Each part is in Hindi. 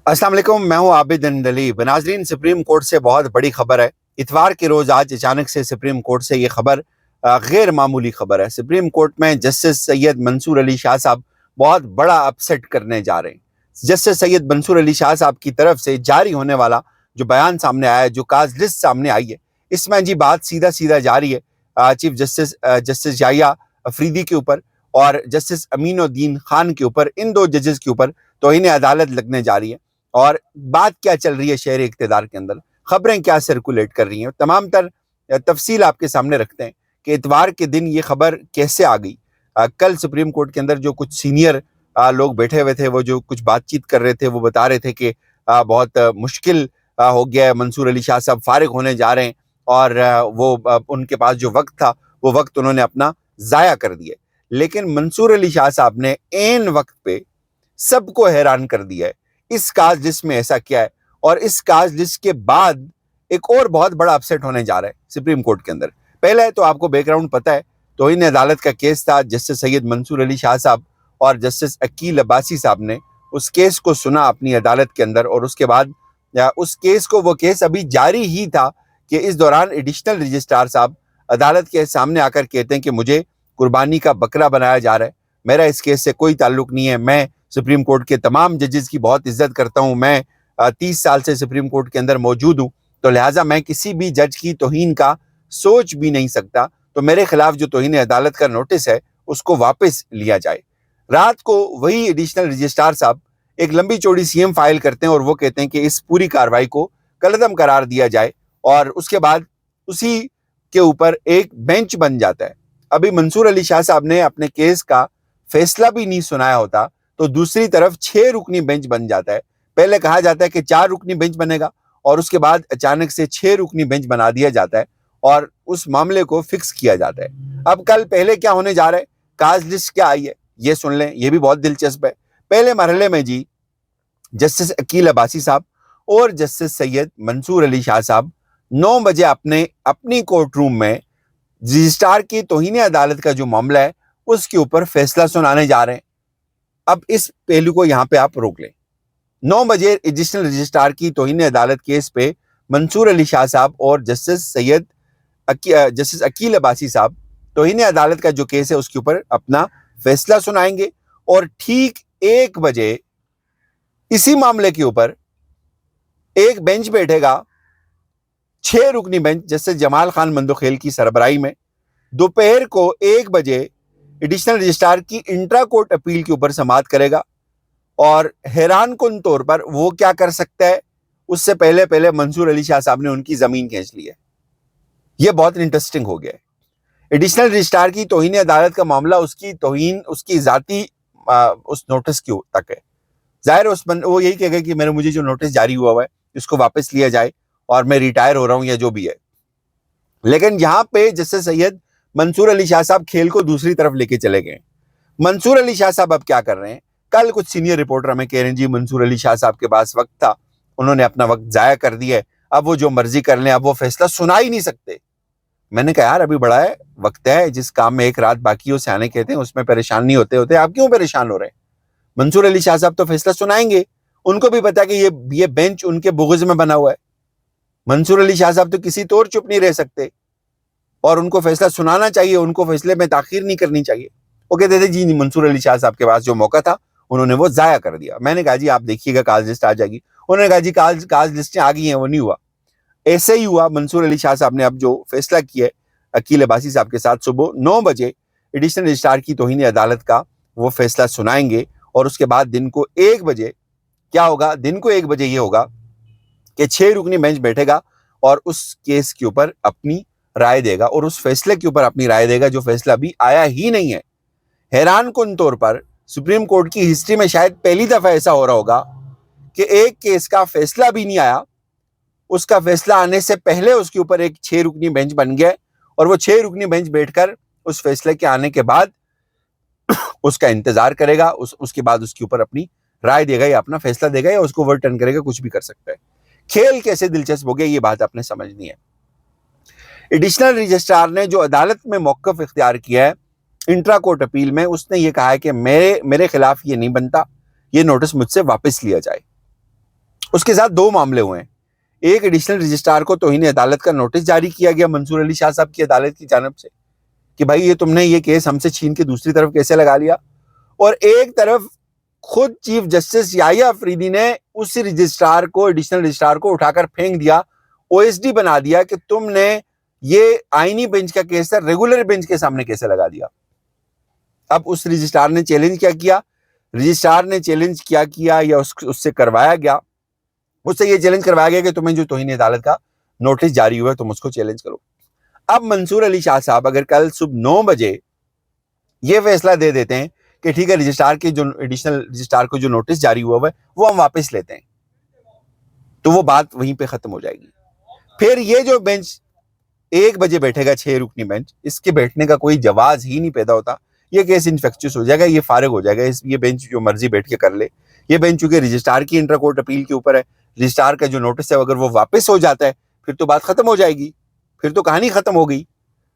अस्सलाम वालेकुम, मैं हूं आबिद अंदलीब। नाजरीन, सुप्रीम कोर्ट से बहुत बड़ी खबर है। इतवार के रोज आज अचानक से सुप्रीम कोर्ट से ये खबर गैर मामूली खबर है। सुप्रीम कोर्ट में जस्टिस सैयद मंसूर अली शाह साहब बहुत बड़ा अपसेट करने जा रहे हैं। जस्टिस सैयद मंसूर अली शाह साहब की तरफ से जारी होने वाला जो बयान सामने आया है, जो काज लिस्ट सामने आई है, इसमें जी बात सीधा सीधा जा रही है chief justice justice Yahya Afridi के ऊपर और जस्टिस अमीनुद्दीन खान के ऊपर। इन दो जजेस के ऊपर तौहीन अदालत लगने जा रही है। और बात क्या चल रही है शहर इक़्तिदार के अंदर, खबरें क्या सर्कुलेट कर रही हैं, तमाम तर तफसील आपके सामने रखते हैं कि इतवार के दिन ये खबर कैसे आ गई। कल सुप्रीम कोर्ट के अंदर जो कुछ सीनियर लोग बैठे हुए थे, वो जो कुछ बातचीत कर रहे थे, वो बता रहे थे कि बहुत मुश्किल हो गया है, मंसूर अली शाह साहब फारिग होने जा रहे हैं और उनके पास जो वक्त था वो वक्त उन्होंने अपना ज़ाया कर दिया। लेकिन मंसूर अली शाह साहब ने ऐन वक्त पे सबको हैरान कर दिया है। इस काज लिस्ट में ऐसा क्या है, और इस काज लिस्ट के बाद एक और बहुत बड़ा अपसेट होने जा रहा है सुप्रीम कोर्ट के अंदर। पहले तो आपको बैकग्राउंड पता है, तौहीन अदालत का केस था। जस्टिस सैयद मंसूर अली शाह साहब और जस्टिस अकील अब्बासी साहब ने उस केस को सुना अपनी अदालत के अंदर, और उसके बाद उस केस को, वो केस अभी जारी ही था कि इस दौरान एडिशनल रजिस्ट्रार साहब अदालत के सामने आकर कहते हैं कि मुझे कुर्बानी का बकरा बनाया जा रहा है, मेरा इस केस से कोई ताल्लुक नहीं है, मैं सुप्रीम कोर्ट के तमाम जजेस की बहुत इज्जत करता हूं, मैं 30 साल से सुप्रीम कोर्ट के अंदर मौजूद हूं, तो लिहाजा मैं किसी भी जज की तौहीन का सोच भी नहीं सकता, तो मेरे खिलाफ जो तौहीन अदालत का नोटिस है उसको वापस लिया जाए। रात को वही एडिशनल रजिस्ट्रार साहब एक लंबी चौड़ी सीएम फाइल करते हैं और वो कहते हैं कि इस पूरी कार्रवाई को कलअदम करार दिया जाए, और उसके बाद उसी के ऊपर एक बेंच बन जाता है। अभी मंसूर अली शाह साहब ने अपने केस का फैसला भी नहीं सुनाया होता, तो दूसरी तरफ 6 रुकनी बेंच बन जाता है। पहले कहा जाता है कि 4 रुकनी बेंच बनेगा, और उसके बाद अचानक से 6 रुकनी बेंच बना दिया जाता है और उस मामले को फिक्स किया जाता है। अब कल पहले क्या होने जा रहा है, काज लिस्ट क्या आई है, ये सुन लें, ये भी बहुत दिलचस्प है। पहले मरहले में जी जस्टिस अकील अब्बासी साहब और जस्टिस सैयद मंसूर अली शाह साहब 9 बजे अपनी कोर्ट रूम में रजिस्ट्रार की तौहीन अदालत का जो मामला है उसके ऊपर फैसला सुनाने जा रहे हैं। अब इस पहलू को यहां पे आप रोक लें। 9 बजे एडिशनल रजिस्ट्रार की तौहीन अदालत केस पे मंसूर अली शाह साहब और जस्टिस अकील अब्बासी साहब तौहीन अदालत का जो केस है उसके ऊपर अपना फैसला सुनाएंगे, और ठीक 1 बजे इसी मामले के ऊपर एक बेंच बैठेगा, 6 रुकनी बेंच जस्टिस जमाल खान मंदोखेल की सरबराही में। दोपहर को 1 बजे एडिशनल रजिस्ट्रार की इंट्रा कोर्ट अपील के ऊपर समाअत करेगा, और हैरान कुन तौर पर वो क्या कर सकता है, उससे पहले पहले मंसूर अली शाह साहब ने उनकी जमीन खींच ली है। यह बहुत इंटरेस्टिंग हो गया है। एडिशनल रजिस्ट्रार की तौहीन अदालत का मामला उसकी तौहीन उसकी जाती उस नोटिस की तक है। जाहिर वो यही कहेगा कि मुझे जो नोटिस जारी हुआ है इसको वापस लिया जाए और मैं रिटायर हो रहा हूं या जो भी है। लेकिन यहां पे जस्टिस सैयद मंसूर अली शाह साहब खेल को दूसरी तरफ लेके चले गए। मंसूर अली शाह साहब अब क्या कर रहे हैं, कल कुछ सीनियर रिपोर्टर हमें कह रहे हैं जी मंसूर अली शाह साहब के पास वक्त था, उन्होंने अपना वक्त जाया कर दिया है, अब वो जो मर्जी कर लें, अब वो फैसला सुना ही नहीं सकते। मैंने कहा यार अभी बड़ा है, वक्त है, जिस काम में एक रात बाकी हो सियाने कहते हैं, उसमें परेशान नहीं होते, आप क्यों परेशान हो रहे हैं। मंसूर अली शाह साहब तो फैसला सुनाएंगे, उनको भी पता कि ये बेंच उनके बुग़्ज़ में बना हुआ है। मंसूर अली शाह साहब तो किसी तौर चुप नहीं रह सकते और उनको फैसला सुनाना चाहिए, उनको फैसले में ताखीर नहीं करनी चाहिए। वो कहते थे जी मंसूर अली शाह साहब के पास जो मौका था उन्होंने वो जाया कर दिया। मैंने कहा जी आप देखिएगा काज लिस्ट आ जाएगी। उन्होंने कहा जी काज लिस्टें आ गई हैं, वो नहीं हुआ। ऐसे ही हुआ। मंसूर अली शाह साहब ने अब जो फैसला किया अकील अब्बासी साहब के साथ सुबह 9 बजे एडिशनल रजिस्ट्रार की तौहीन अदालत का वो फैसला सुनाएंगे, और उसके बाद दिन को 1 बजे क्या होगा, दिन को 1 बजे ये होगा कि 6 रुकनी बेंच बैठेगा और उस केस के ऊपर अपनी राय देगा, और उस फैसले के ऊपर अपनी राय देगा जो फैसला अभी आया ही नहीं है। हैरान कुन तौर पर सुप्रीम कोर्ट की हिस्ट्री में शायद पहली दफा ऐसा हो रहा होगा कि एक केस का फैसला भी नहीं आया, उसका फैसला आने से पहले उसके ऊपर एक 6 रुकनी बेंच बन गया, और वो 6 रुकनी बेंच बैठकर उस फैसले के आने के बाद उसका इंतजार करेगा, उसके बाद उसके ऊपर अपनी राय देगा या अपना फैसला देगा या उसको ओवरटर्न करेगा, कुछ भी कर सकता है। खेल कैसे दिलचस्प हो गया ये बात आपने समझनी है। एडिशनल रजिस्ट्रार ने जो अदालत में मौक़िफ़ इख्तियार किया है इंट्रा कोर्ट अपील में, उसने ये कहा है कि मेरे खिलाफ ये नहीं बनता, ये नोटिस मुझसे वापस लिया जाए। उसके साथ दो मामले हुए हैं। एक, एडिशनल रजिस्ट्रार को तौहीन अदालत का नोटिस जारी किया गया मंसूर अली शाह साहब की अदालत की जानिब से कि भाई ये तुमने ये केस हमसे छीन के दूसरी तरफ कैसे लगा लिया। और एक तरफ खुद चीफ जस्टिस याहिया अफरीदी ने उस रजिस्ट्रार को, एडिशनल रजिस्ट्रार को उठाकर फेंक दिया, ओएसडी बना दिया कि तुमने ये आईनी बेंच का केस था, रेगुलर बेंच के सामने कैसे लगा दिया। अब उस रजिस्ट्रार ने चैलेंज क्या किया, रजिस्ट्रार ने चैलेंज क्या किया या उससे करवाया गया, उससे ये चैलेंज करवाया गया कि तुम्हें जो तौहीन अदालत का नोटिस जारी हुआ है तुम उसको चैलेंज करो। अब मंसूर अली शाह साहब अगर कल सुबह 9 बजे ये फैसला दे देते हैं कि ठीक है, रजिस्ट्रार की जो एडिशनल रजिस्ट्रार को जो नोटिस जारी हुआ है वो हम वापस लेते हैं, तो वो बात वहीं पे खत्म हो जाएगी। फिर ये जो बेंच 1 बजे बैठेगा, 6 रुकनी बेंच, इसके बैठने का कोई जवाज ही नहीं पैदा होता। ये केस इन्फेक्शियस हो जाएगा, ये फारिग हो जाएगा, ये बेंच जो मर्जी बैठ के कर ले। ये बेंच चूंकि रजिस्ट्रार की इंटर कोर्ट अपील के ऊपर है, रजिस्ट्रार का जो नोटिस है अगर वो वापस हो जाता है फिर तो बात खत्म हो जाएगी, फिर तो कहानी खत्म हो गई।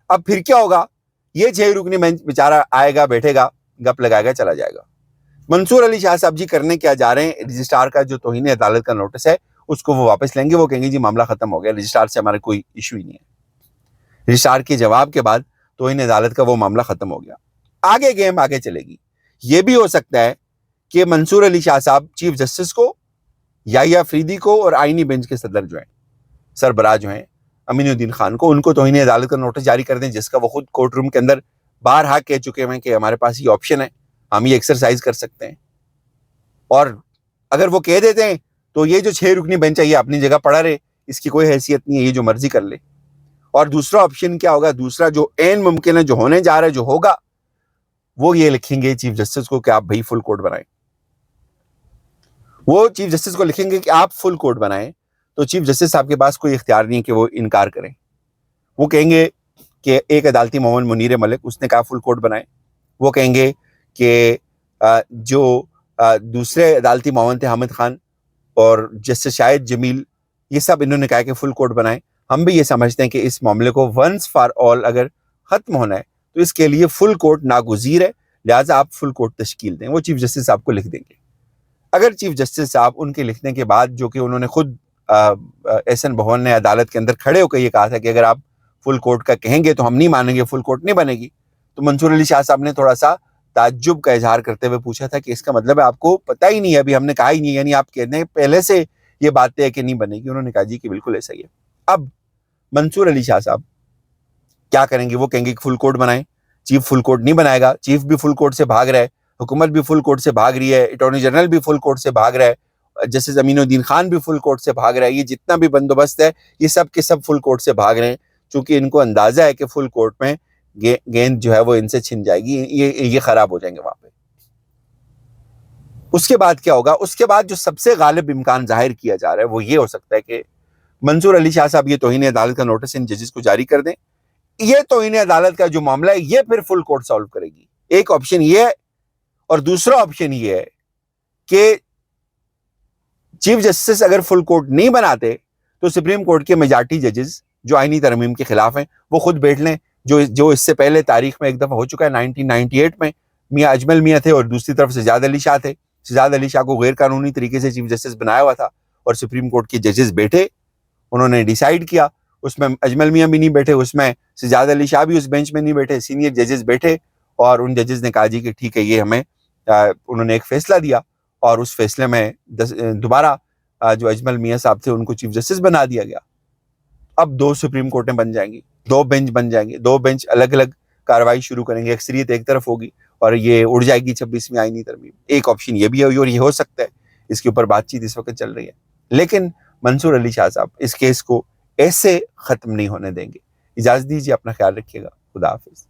अब फिर क्या होगा, ये 6 रुकनी बेंच बेचारा आएगा, बैठेगा, गप लगाएगा, चला जाएगा। मंसूर अली शाह साहब जी करने क्या जा रहे हैं, रजिस्ट्रार का जो तौहीन अदालत का नोटिस है उसको वो वापस लेंगे। वो कहेंगे जी मामला खत्म हो गया, रजिस्ट्रार से हमारा कोई इशू ही नहीं है। रजिस्ट्रार के जवाब के बाद तौहीन अदालत का वो मामला खत्म हो गया। आगे गेम आगे चलेगी। ये भी हो सकता है कि मंसूर अली शाह साहब चीफ जस्टिस को, याहिया अफरीदी को और आईनी बेंच के सदर जो हैं, सरबराह जो हैं अमीनुद्दीन खान को, उनको तौहीन अदालत का नोटिस जारी कर दें, जिसका वो खुद कोर्ट रूम के अंदर बारहा कह चुके हैं कि हमारे पास ये ऑप्शन है, हम ये एक्सरसाइज कर सकते हैं। और अगर वो कह देते हैं तो ये जो 6 रुकनी बेंच है ये अपनी जगह पड़ा रहे, इसकी कोई हैसियत नहीं है, ये जो मर्जी कर ले। और दूसरा ऑप्शन क्या होगा, दूसरा जो एन मुमकिन है, जो होने जा रहा है, जो होगा, वो ये लिखेंगे चीफ जस्टिस को कि आप भाई फुल कोर्ट बनाएं। वो चीफ जस्टिस को लिखेंगे कि आप फुल कोर्ट बनाएं, तो चीफ जस्टिस साहब के पास कोई इख्तियार नहीं है कि वो इनकार करें। वो कहेंगे कि एक अदालती मोहम्मद मुनीर मलिक, उसने कहा फुल कोर्ट बनाएं। वो कहेंगे कि जो दूसरे अदालती मोहम्मद थे हामिद खान और जस्टिस शाहिद जमील, ये सब इन्होंने कहा कि फुल कोर्ट बनाएं। हम भी ये समझते हैं कि इस मामले को वंस फॉर ऑल अगर खत्म होना है तो इसके लिए फुल कोर्ट नागुज़ीर है, लिहाजा आप फुल कोर्ट तश्कील दें। वो चीफ जस्टिस साहब को लिख देंगे। अगर चीफ जस्टिस साहब उनके लिखने के बाद, जो कि उन्होंने खुद एहसन भवन ने अदालत के अंदर खड़े होकर ये कहा था कि अगर आप फुल कोर्ट का कहेंगे तो हम नहीं मानेंगे, फुल कोर्ट नहीं बनेगी, तो मंसूर अली शाह साहब ने थोड़ा सा ताज्जुब का इजहार करते हुए पूछा था कि इसका मतलब है आपको पता ही नहीं है, अभी हमने कहा ही नहीं है, यानी आप कहते हैं पहले से ये बात तय है कि नहीं बनेगी। उन्होंने कहा जी कि बिल्कुल ऐसा ही है। अब मंसूर अली शाह साहब क्या करेंगे, वो कहेंगे कि फुल कोर्ट बनाएं। चीफ फुल कोर्ट नहीं बनाएगा, चीफ भी फुल कोर्ट से भाग रहा है, हुकूमत भी फुल कोर्ट से भाग रही है, अटॉर्नी जनरल भी फुल कोर्ट से भाग रहा है, जस्टिस अमीनुद्दीन खान भी फुल कोर्ट से भाग रहा है, ये जितना भी बंदोबस्त है ये सब के सब फुल कोर्ट से भाग रहे हैं, चूंकि इनको अंदाजा है कि फुल कोर्ट में गेंद जो है वो इनसे छिन जाएगी, ये खराब हो जाएंगे वहां पे। उसके बाद क्या होगा, उसके बाद जो सबसे गालिब इम्कान जाहिर किया जा रहा है वो ये हो सकता है कि मंसूर अली शाह साहब ये तौहीन अदालत का नोटिस इन जजेस को जारी कर दें। ये तौहीन अदालत का जो मामला है ये फिर फुल कोर्ट सॉल्व करेगी। एक ऑप्शन ये है, और दूसरा ऑप्शन ये है कि चीफ जस्टिस अगर फुल कोर्ट नहीं बनाते तो सुप्रीम कोर्ट के मेजॉरिटी जजेस जो आईनी तरमीम के खिलाफ हैं वो खुद बैठ लें, जो इससे पहले तारीख में एक दफा हो चुका है। 1998 में मियां अजमल मियां थे और दूसरी तरफ सजाद अली शाह थे। सजाद अली शाह को गैर कानूनी तरीके से चीफ जस्टिस बनाया हुआ था और सुप्रीम कोर्ट के जजेस बैठे, उन्होंने डिसाइड किया। उसमें अजमल मियां भी नहीं बैठे, उसमें सजाद अली शाह भी उस बेंच में नहीं बैठे, सीनियर जजेस बैठे और उन जजेस ने कहा जी कि ठीक है, ये हमें उन्होंने एक फैसला दिया और उस फैसले में दोबारा जो अजमल मियां साहब थे उनको चीफ जस्टिस बना दिया गया। अब 2 सुप्रीम कोर्टें बन जाएंगी, 2 बेंच बन जाएंगे, 2 बेंच अलग अलग कार्रवाई शुरू करेंगे, अक्सरियत एक तरफ होगी और ये उड़ जाएगी 26वीं आईनी तरमीम। एक ऑप्शन ये भी है और ये हो सकता है, इसके ऊपर बातचीत इस वक्त चल रही है। लेकिन मंसूर अली शाह साहब इस केस को ऐसे खत्म नहीं होने देंगे। इजाजत दीजिए, अपना ख्याल रखिएगा, खुदा हाफिज।